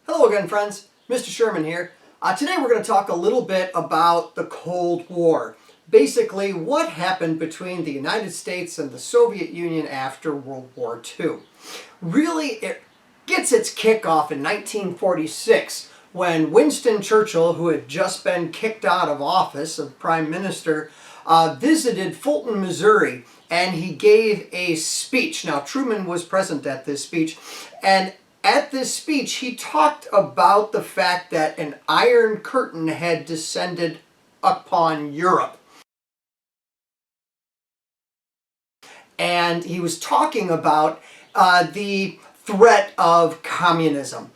Hello again, friends. Mr. Sherman here. Today we're going to talk a little bit about the Cold War. Basically, what happened between the United States and the Soviet Union after World War II. Really, it gets its kickoff in 1946 when Winston Churchill, who had just been kicked out of office of Prime Minister, visited Fulton, Missouri, and he gave a speech. Now, Truman was present at this speech, and at this speech, he talked about the fact that an iron curtain had descended upon Europe. And he was talking about the threat of communism.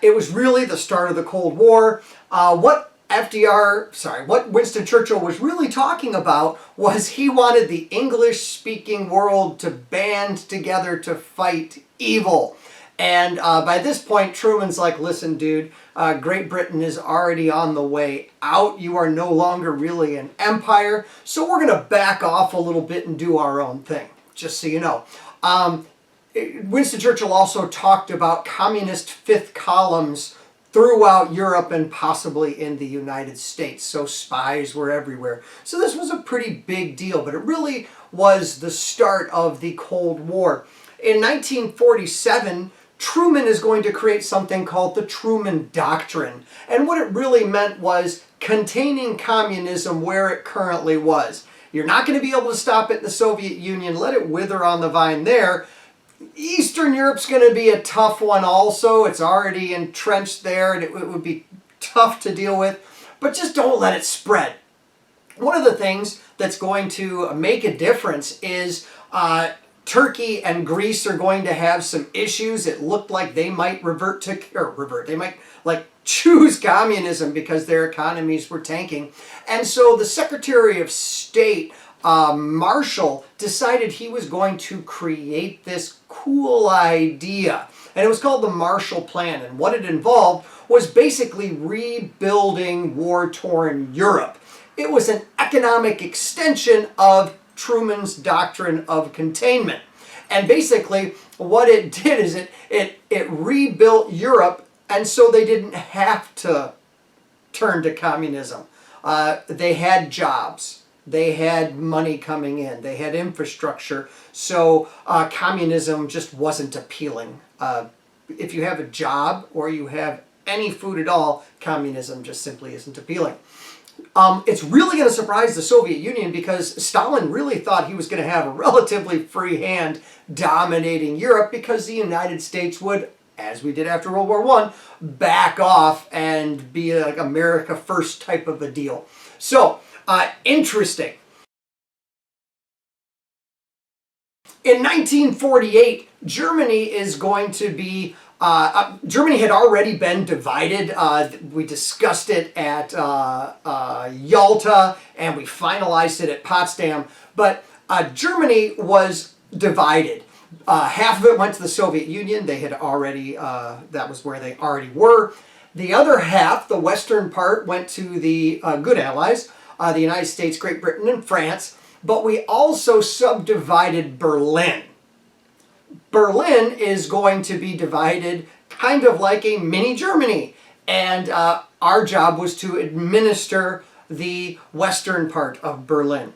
It was really the start of the Cold War. What Winston Churchill was really talking about was he wanted the English-speaking world to band together to fight evil. And by this point, Truman's like, listen, dude, Great Britain is already on the way out. You are no longer really an empire. So we're going to back off a little bit and do our own thing, just so you know. Winston Churchill also talked about communist fifth columns throughout Europe and possibly in the United States. So spies were everywhere. So this was a pretty big deal, but it really was the start of the Cold War. In 1947, Truman is going to create something called the Truman Doctrine. And what it really meant was containing communism where it currently was. You're not going to be able to stop it in the Soviet Union. Let it wither on the vine there. Eastern Europe's going to be a tough one also. It's already entrenched there and it would be tough to deal with. But just don't let it spread. One of the things that's going to make a difference is Turkey and Greece are going to have some issues. It looked like they might they might choose communism because their economies were tanking. And so the Secretary of State, Marshall, decided he was going to create this cool idea. And it was called the Marshall Plan. And what it involved was basically rebuilding war-torn Europe. It was an economic extension of Truman's doctrine of containment. And basically what it did is it rebuilt Europe, and so they didn't have to turn to communism. They had jobs. They had money coming in. They had infrastructure. So communism just wasn't appealing. If you have a job or you have any food at all, communism just simply isn't appealing. It's really going to surprise the Soviet Union because Stalin really thought he was going to have a relatively free hand dominating Europe because the United States would, as we did after World War I, back off and be like America First type of a deal. So, interesting. In 1948, Germany is going to be Germany had already been divided. We discussed it at Yalta, and we finalized it at Potsdam. But Germany was divided. Half of it went to the Soviet Union. They had already, that was where they already were. The other half, the western part, went to the good allies, the United States, Great Britain, and France. But we also subdivided Berlin. Berlin is going to be divided kind of like a mini Germany. And our job was to administer the western part of Berlin.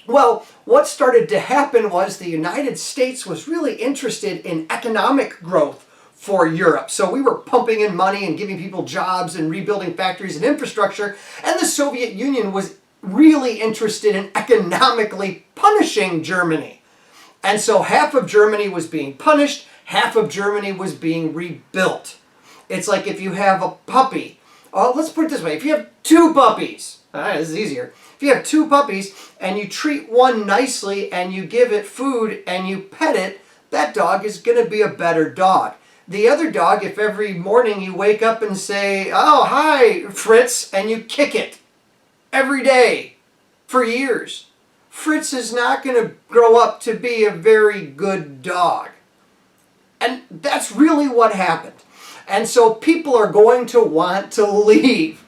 Well, what started to happen was the United States was really interested in economic growth for Europe. So we were pumping in money and giving people jobs and rebuilding factories and infrastructure. And the Soviet Union was really interested in economically punishing Germany. And so half of Germany was being punished, half of Germany was being rebuilt. It's like if you have a puppy. Oh, let's put it this way. If you have two puppies, this is easier. If you have two puppies and you treat one nicely and you give it food and you pet it, that dog is going to be a better dog. The other dog, if every morning you wake up and say, oh, hi, Fritz, and you kick it every day for years, Fritz is not going to grow up to be a very good dog. And that's really what happened. And so people are going to want to leave.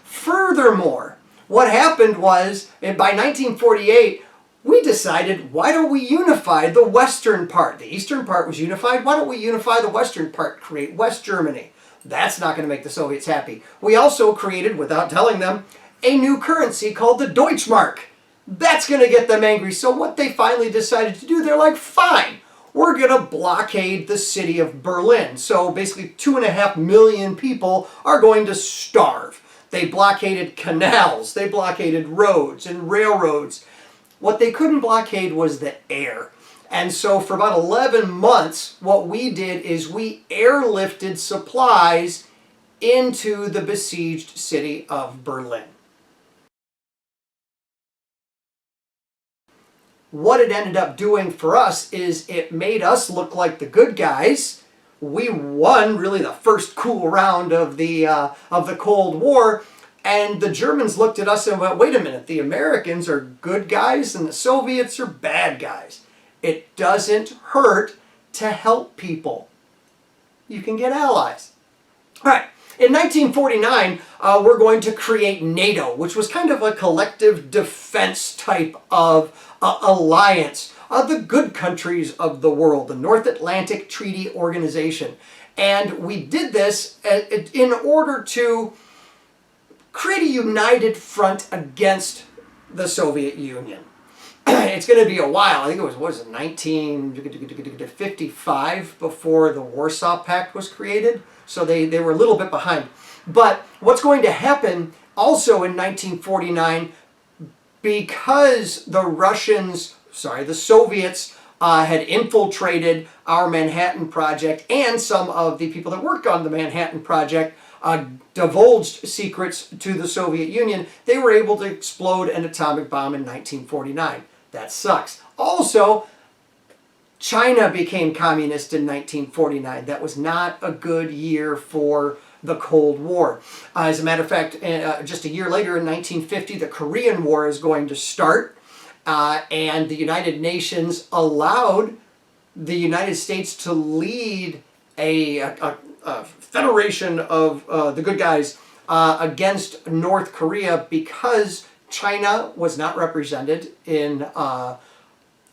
Furthermore, what happened was, by 1948, we decided, why don't we unify the western part? The eastern part was unified. Why don't we unify the western part, create West Germany? That's not going to make the Soviets happy. We also created, without telling them, a new currency called the Deutschmark. That's going to get them angry. So what they finally decided to do, they're like, fine, we're going to blockade the city of Berlin. So basically 2.5 million people are going to starve. They blockaded canals, they blockaded roads and railroads. What they couldn't blockade was the air. And so for about 11 months, what we did is we airlifted supplies into the besieged city of Berlin. What it ended up doing for us is it made us look like the good guys. We won really the first cool round of the Cold War, and the Germans looked at us and went, wait a minute, the Americans are good guys and the Soviets are bad guys. It doesn't hurt to help people. You can get allies. All right, in 1949, we're going to create NATO, which was kind of a collective defense type of alliance of the good countries of the world, the North Atlantic Treaty Organization. And we did this in order to create a united front against the Soviet Union. It's going to be a while. I think it was, what was it, 1955 before the Warsaw Pact was created. So they were a little bit behind. But what's going to happen also in 1949, because the Soviets had infiltrated our Manhattan Project, and some of the people that worked on the Manhattan Project divulged secrets to the Soviet Union, they were able to explode an atomic bomb in 1949. That sucks. Also, China became communist in 1949. That was not a good year for the Cold War. As a matter of fact, just a year later in 1950, the Korean War is going to start, and the United Nations allowed the United States to lead a federation of the good guys against North Korea because China was not represented in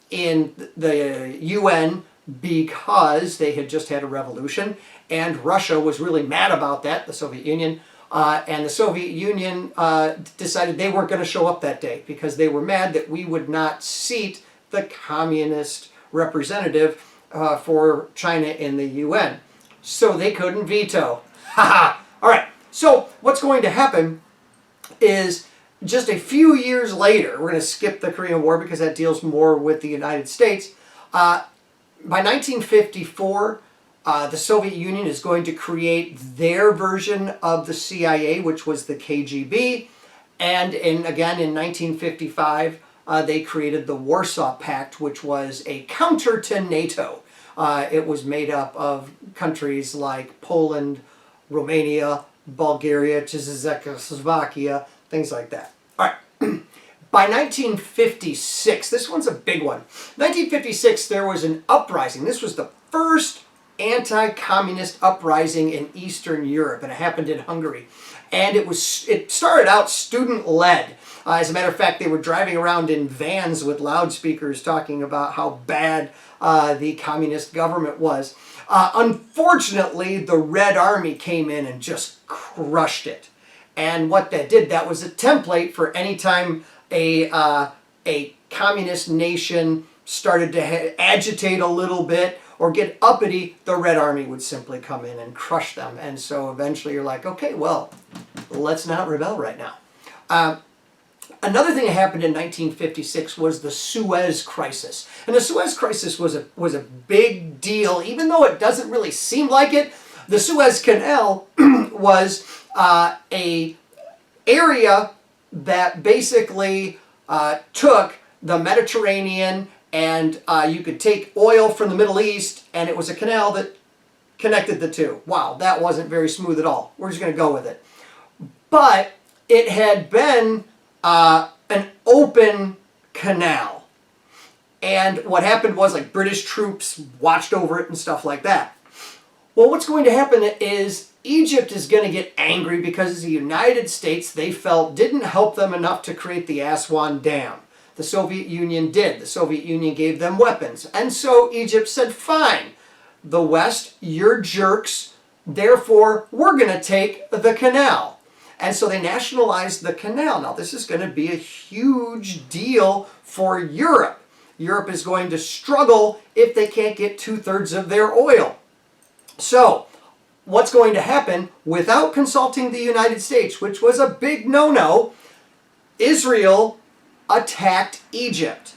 the UN because they had just had a revolution, and Russia was really mad about that, the Soviet Union, and the Soviet Union decided they weren't going to show up that day because they were mad that we would not seat the communist representative for China in the UN. So they couldn't veto. Haha! All right, so what's going to happen is just a few years later, we're going to skip the Korean War because that deals more with the United States. By 1954, the Soviet Union is going to create their version of the CIA, which was the KGB. And again, in 1955, they created the Warsaw Pact, which was a counter to NATO. It was made up of countries like Poland, Romania, Bulgaria, Czechoslovakia, things like that. All right. By 1956, this one's a big one. 1956, there was an uprising. This was the first anti-communist uprising in Eastern Europe, and it happened in Hungary. And it started out student-led. As a matter of fact, they were driving around in vans with loudspeakers talking about how bad the communist government was. Unfortunately, the Red Army came in and just crushed it. And what that did, that was a template for any time a communist nation started to agitate a little bit or get uppity, the Red Army would simply come in and crush them. And so eventually you're like, okay, well, let's not rebel right now. Another thing that happened in 1956 was the Suez Crisis. And the Suez Crisis was a big deal, even though it doesn't really seem like it. The Suez Canal was a area that basically took the Mediterranean, and you could take oil from the Middle East, and it was a canal that connected the two. Wow, that wasn't very smooth at all. We're just going to go with it. But it had been an open canal. And what happened was, like, British troops watched over it and stuff like that. Well, what's going to happen is Egypt is going to get angry because the United States, they felt, didn't help them enough to create the Aswan Dam. The Soviet Union did. The Soviet Union gave them weapons. And so Egypt said, fine, the West, you're jerks. Therefore, we're going to take the canal. And so they nationalized the canal. Now, this is going to be a huge deal for Europe. Europe is going to struggle if they can't get 2/3 of their oil. So, what's going to happen without consulting the United States, which was a big no-no? Israel attacked Egypt.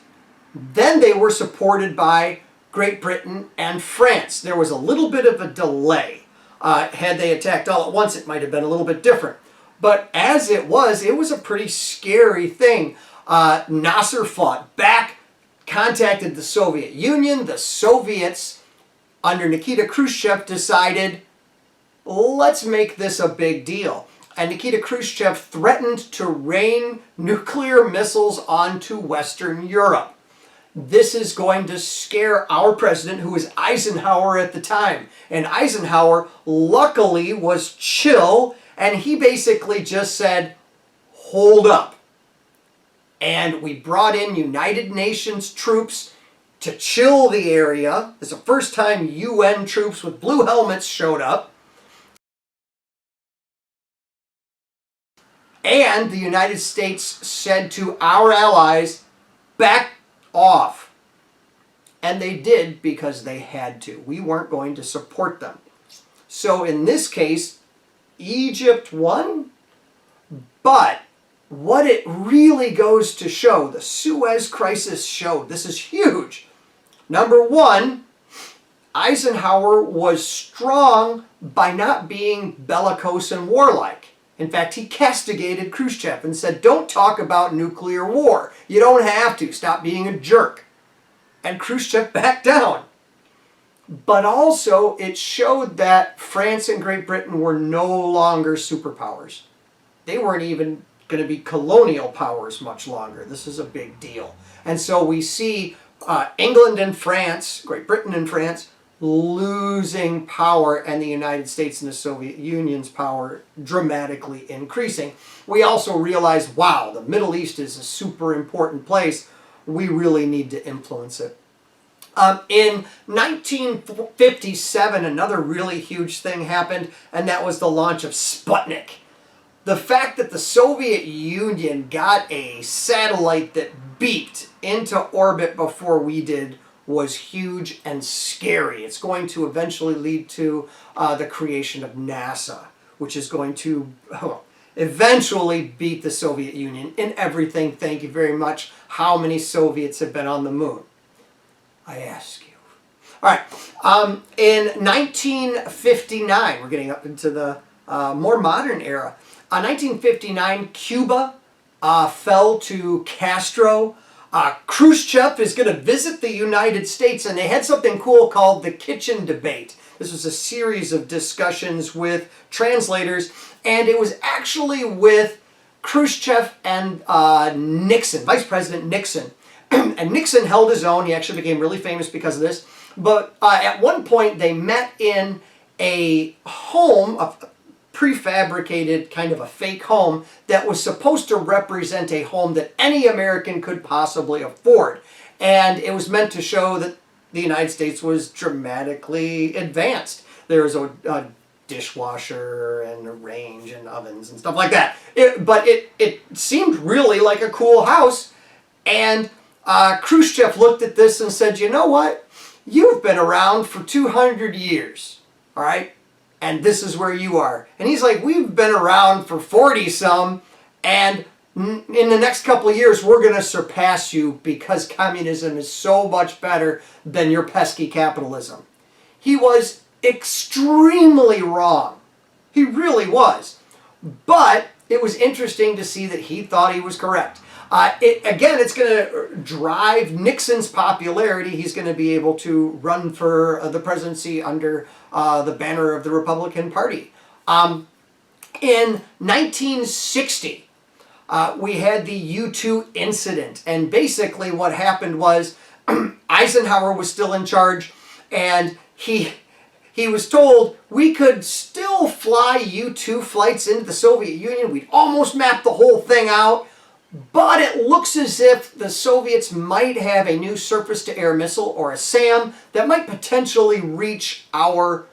Then they were supported by Great Britain and France. There was a little bit of a delay. Had they attacked all at once, it might have been a little bit different. But as it was a pretty scary thing. Nasser fought back, contacted the Soviet Union. The Soviets, under Nikita Khrushchev, decided, let's make this a big deal. And Nikita Khrushchev threatened to rain nuclear missiles onto Western Europe. This is going to scare our president, who was Eisenhower at the time. And Eisenhower, luckily, was chill, and he basically just said, hold up. And we brought in United Nations troops to chill the area. It's the first time UN troops with blue helmets showed up. And the United States said to our allies, back off. And they did because they had to. We weren't going to support them. So in this case, Egypt won, but what it really goes to show, the Suez Crisis showed, this is huge. Number one, Eisenhower was strong by not being bellicose and warlike. In fact, he castigated Khrushchev and said, don't talk about nuclear war. You don't have to. Stop being a jerk. And Khrushchev backed down. But also, it showed that France and Great Britain were no longer superpowers. They weren't even going to be colonial powers much longer. This is a big deal. And so we see England and France, Great Britain and France, losing power, and the United States and the Soviet Union's power dramatically increasing. We also realized, wow, the Middle East is a super important place. We really need to influence it. In 1957, another really huge thing happened, and that was the launch of Sputnik. The fact that the Soviet Union got a satellite that beeped into orbit before we did was huge and scary. It's going to eventually lead to the creation of NASA, which is going to eventually beat the Soviet Union in everything. Thank you very much. How many Soviets have been on the moon? I ask you. All right. In 1959, we're getting up into the more modern era. 1959, Cuba fell to Castro. Khrushchev is going to visit the United States, and they had something cool called the Kitchen Debate. This was a series of discussions with translators, and it was actually with Khrushchev and Nixon, Vice President Nixon. And Nixon held his own. He actually became really famous because of this. But at one point, they met in a home, a prefabricated kind of a fake home that was supposed to represent a home that any American could possibly afford. And it was meant to show that the United States was dramatically advanced. There was a dishwasher and a range and ovens and stuff like that. But it seemed really like a cool house. And Khrushchev looked at this and said, you know what? You've been around for 200 years, all right? And this is where you are. And he's like, we've been around for 40-some, and in the next couple of years, we're going to surpass you because communism is so much better than your pesky capitalism. He was extremely wrong. He really was. But it was interesting to see that he thought he was correct. Again, it's going to drive Nixon's popularity. He's going to be able to run for the presidency under the banner of the Republican Party. In 1960, we had the U-2 incident. And basically what happened was Eisenhower was still in charge, and he was told we could still fly U-2 flights into the Soviet Union. We'd almost mapped the whole thing out. But it looks as if the Soviets might have a new surface-to-air missile, or a SAM, that might potentially reach our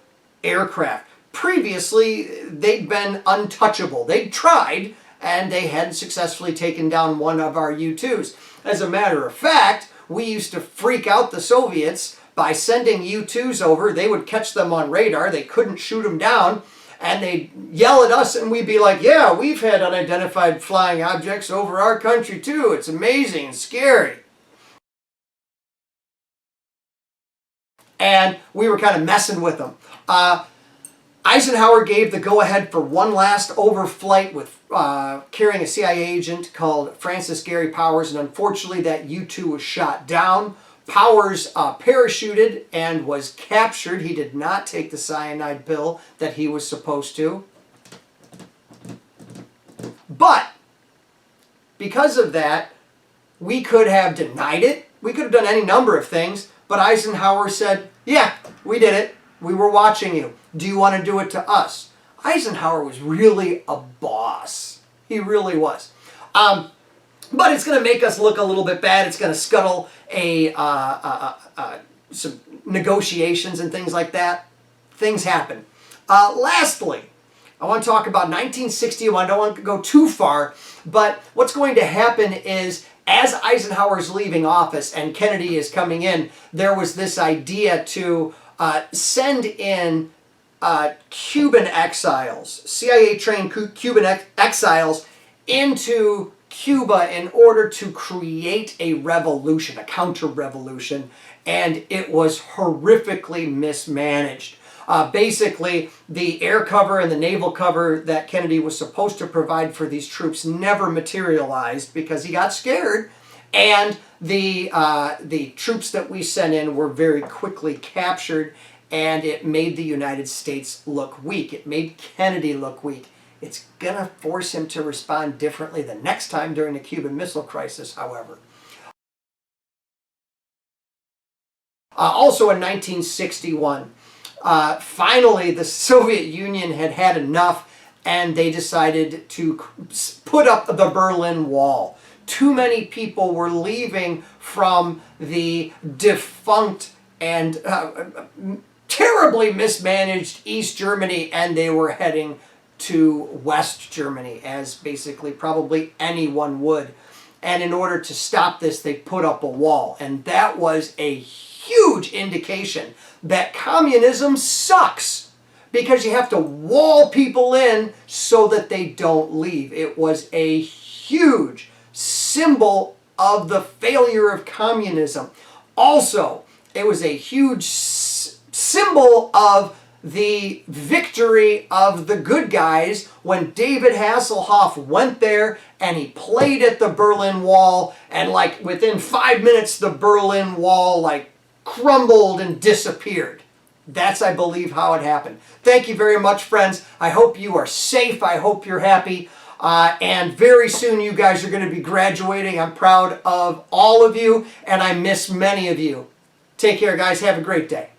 aircraft. previously they'd been untouchable. They'd tried, and they hadn't successfully taken down one of our U-2s. As a matter of fact, we used to freak out the Soviets by sending U-2s over. They would catch them on radar. They couldn't shoot them down. And they'd yell at us, and we'd be like, yeah, we've had unidentified flying objects over our country too. It's amazing and scary. And we were kind of messing with them. Eisenhower gave the go-ahead for one last overflight with carrying a CIA agent called Francis Gary Powers, and unfortunately that U-2 was shot down. Powers parachuted and was captured. He did not take the cyanide pill that he was supposed to. But because of that, we could have denied it. We could have done any number of things, but Eisenhower said, yeah, we did it. We were watching you. Do you want to do it to us? Eisenhower was really a boss. He really was. But it's going to make us look a little bit bad. It's going to scuttle some negotiations and things like that. Things happen. Lastly, I want to talk about 1961. I don't want to go too far, but what's going to happen is as Eisenhower's leaving office and Kennedy is coming in, there was this idea to send in Cuban exiles, CIA-trained Cuban exiles into Cuba in order to create a revolution, a counter-revolution, and it was horrifically mismanaged. Basically, the air cover and the naval cover that Kennedy was supposed to provide for these troops never materialized because he got scared, and the troops that we sent in were very quickly captured, and it made the United States look weak. It made Kennedy look weak. It's going to force him to respond differently the next time during the Cuban Missile Crisis, however. Also in 1961, finally the Soviet Union had had enough, and they decided to put up the Berlin Wall. Too many people were leaving from the defunct and terribly mismanaged East Germany, and they were heading to West Germany, as basically probably anyone would. And in order to stop this, they put up a wall. And that was a huge indication that communism sucks, because you have to wall people in so that they don't leave. It was a huge symbol of the failure of communism. Also, it was a huge symbol of the victory of the good guys when David Hasselhoff went there and he played at the Berlin Wall, and like within 5 minutes the Berlin Wall like crumbled and disappeared. That's, I believe, how it happened. Thank you very much, friends. I hope you are safe. I hope you're happy. And very soon you guys are going to be graduating. I'm proud of all of you, and I miss many of you. Take care, guys. Have a great day.